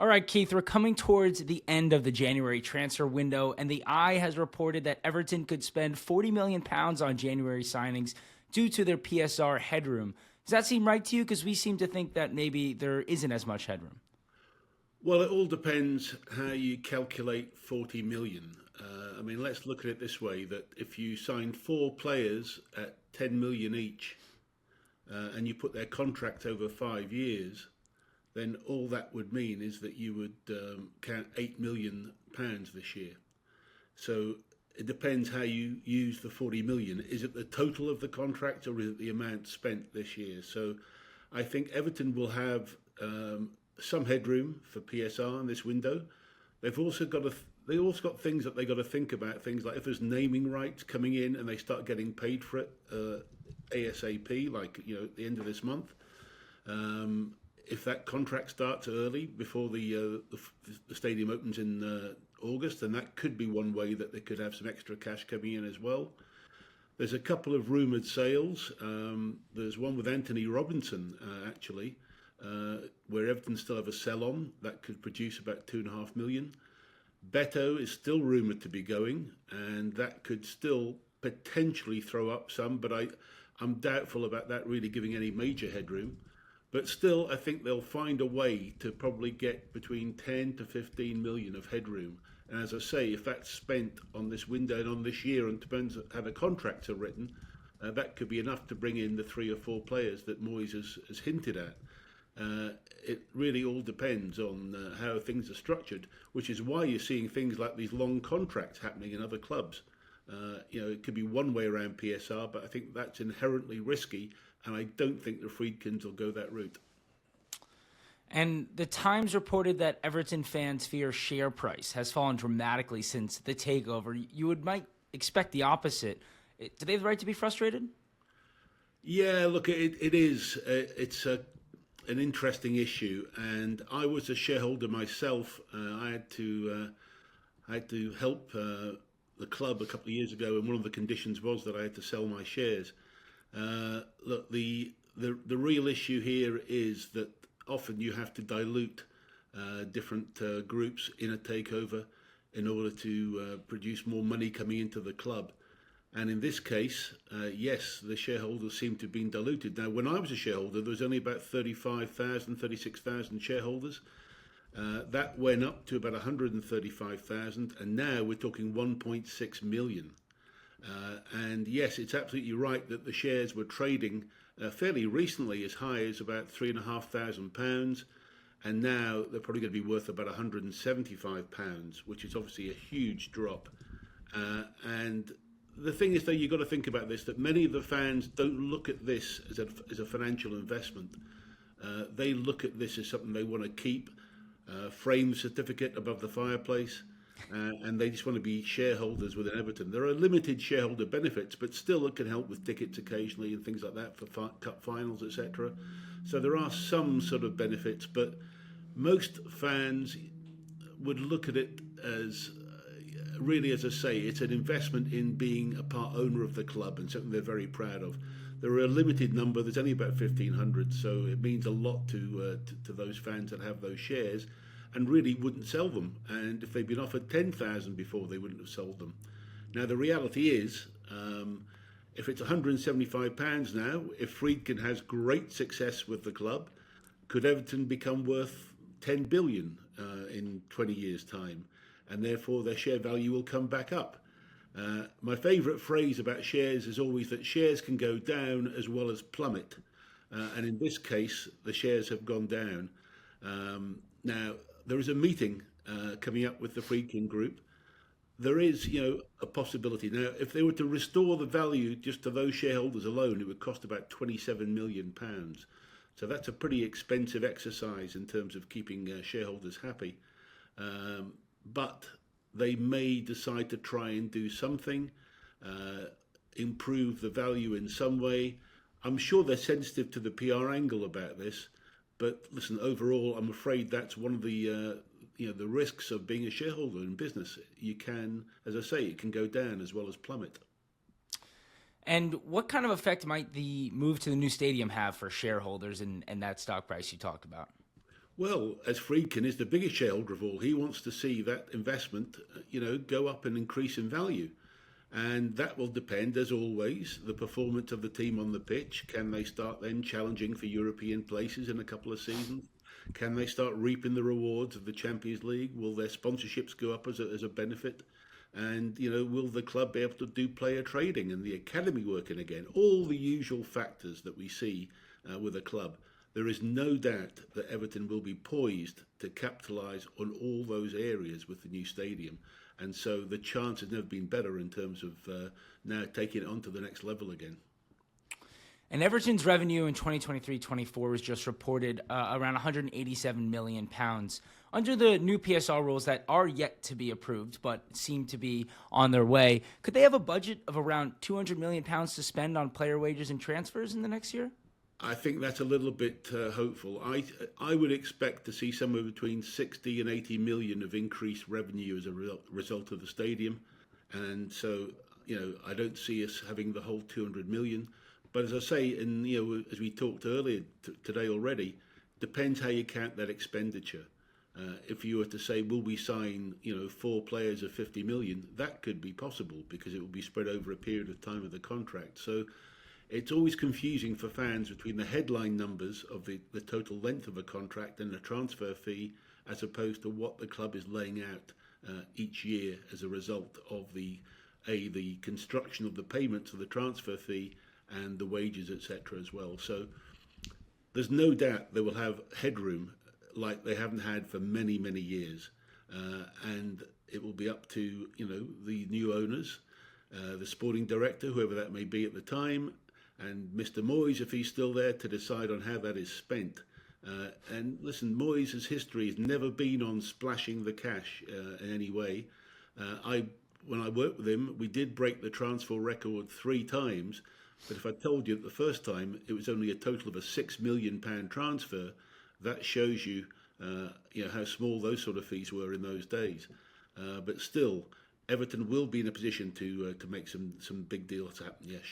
All right, Keith, we're coming towards the end of the January transfer window, and the Eye has reported that Everton could spend £40 million on January signings due to their PSR headroom. Does that seem right to you? Because we seem to think that maybe there isn't as much headroom. Well, it all depends how you calculate 40 million. I mean, let's look at it this way, that if you sign four players at 10 million each, and you put their contract over 5 years, then all that would mean is that you would count £8 million this year. So it depends how you use the 40 million. Is it the total of the contract or is it the amount spent this year? So I think Everton will have some headroom for PSR in this window. They've also got they also got things that they got to think about. Things like if there's naming rights coming in and they start getting paid for it ASAP, like at the end of this month. If that contract starts early before the stadium opens in August, then that could be one way that they could have some extra cash coming in as well. There's a couple of rumoured sales. There's one with Anthony Robinson, actually, where Everton still have a sell on that could produce about 2.5 million. Beto is still rumoured to be going, and that could still potentially throw up some, but I'm doubtful about that really giving any major headroom. But still, I think they'll find a way to probably get between 10 to 15 million of headroom. And as I say, if that's spent on this window and on this year, and depends on how the contracts are written, that could be enough to bring in the three or four players that Moyes has hinted at. It really all depends on how things are structured, which is why you're seeing things like these long contracts happening in other clubs. It could be one way around PSR, but I think that's inherently risky, and I don't think the Friedkins will go that route. And the Times reported that Everton fans fear share price has fallen dramatically since the takeover. Might expect the opposite. Do they have the right to be frustrated? Yeah, look, it is. An interesting issue, and I was a shareholder myself. I had to help the club a couple of years ago, and one of the conditions was that I had to sell my shares. Look, the real issue here is that often you have to dilute different groups in a takeover in order to produce more money coming into the club. And in this case, yes, the shareholders seem to have been diluted. Now, when I was a shareholder, there was only about 35,000, 36,000 shareholders. That went up to about 135,000, and now we're talking 1.6 million. And yes, it's absolutely right that the shares were trading fairly recently as high as about £3,500, and now they're probably going to be worth about £175, which is obviously a huge drop. And the thing is, though, you've got to think about this, that many of the fans don't look at this as a financial investment. They look at this as something they want to keep, frame the certificate above the fireplace, and they just want to be shareholders within Everton. There are limited shareholder benefits, but still it can help with tickets occasionally and things like that for cup finals, etc. So there are some sort of benefits, but most fans would look at it as really, as I say, it's an investment in being a part owner of the club and something they're very proud of. There are a limited number. There's only about 1,500, so it means a lot to those fans that have those shares, and really wouldn't sell them. And if they'd been offered 10,000 before, they wouldn't have sold them. Now the reality is, if it's £175 now, if Friedkin has great success with the club, could Everton become worth 10 billion in 20 years' time? And therefore their share value will come back up. My favourite phrase about shares is always that shares can go down as well as plummet. And in this case, the shares have gone down. Now, there is a meeting coming up with the Friedkin Group. There is, a possibility. Now, if they were to restore the value just to those shareholders alone, it would cost about £27 million. So that's a pretty expensive exercise in terms of keeping shareholders happy. But they may decide to try and do something, improve the value in some way. I'm sure they're sensitive to the PR angle about this, but listen, overall, I'm afraid that's one of the the risks of being a shareholder in business. You can, as I say, it can go down as well as plummet. And what kind of effect might the move to the new stadium have for shareholders and that stock price you talked about? Well, as Friedkin is the biggest shareholder of all, he wants to see that investment, go up and increase in value. And that will depend, as always, the performance of the team on the pitch. Can they start then challenging for European places in a couple of seasons? Can they start reaping the rewards of the Champions League? Will their sponsorships go up as a benefit? And, will the club be able to do player trading and the academy working again? All the usual factors that we see with a club. There is no doubt that Everton will be poised to capitalise on all those areas with the new stadium. And so the chance has never been better in terms of now taking it on to the next level again. And Everton's revenue in 2023-24 was just reported around £187 million under the new PSR rules that are yet to be approved, but seem to be on their way. Could they have a budget of around £200 million to spend on player wages and transfers in the next year? I think that's a little bit hopeful. I would expect to see somewhere between 60 and 80 million of increased revenue as a result of the stadium. And so, I don't see us having the whole 200 million. But as I say, and as we talked earlier today already, depends how you count that expenditure. If you were to say, will we sign, 4 players of 50 million, that could be possible because it will be spread over a period of time of the contract. So it's always confusing for fans between the headline numbers of the total length of a contract and the transfer fee, as opposed to what the club is laying out each year as a result of the construction of the payments of the transfer fee and the wages, etc. as well. So there's no doubt they will have headroom like they haven't had for many, many years. And it will be up to, the new owners, the sporting director, whoever that may be at the time, and Mr. Moyes, if he's still there, to decide on how that is spent. And listen, Moyes' history has never been on splashing the cash in any way. When I worked with him, we did break the transfer record 3 times. But if I told you that the first time it was only a total of a £6 million transfer, that shows you, how small those sort of fees were in those days. But still, Everton will be in a position to make some big deals happen. Yes,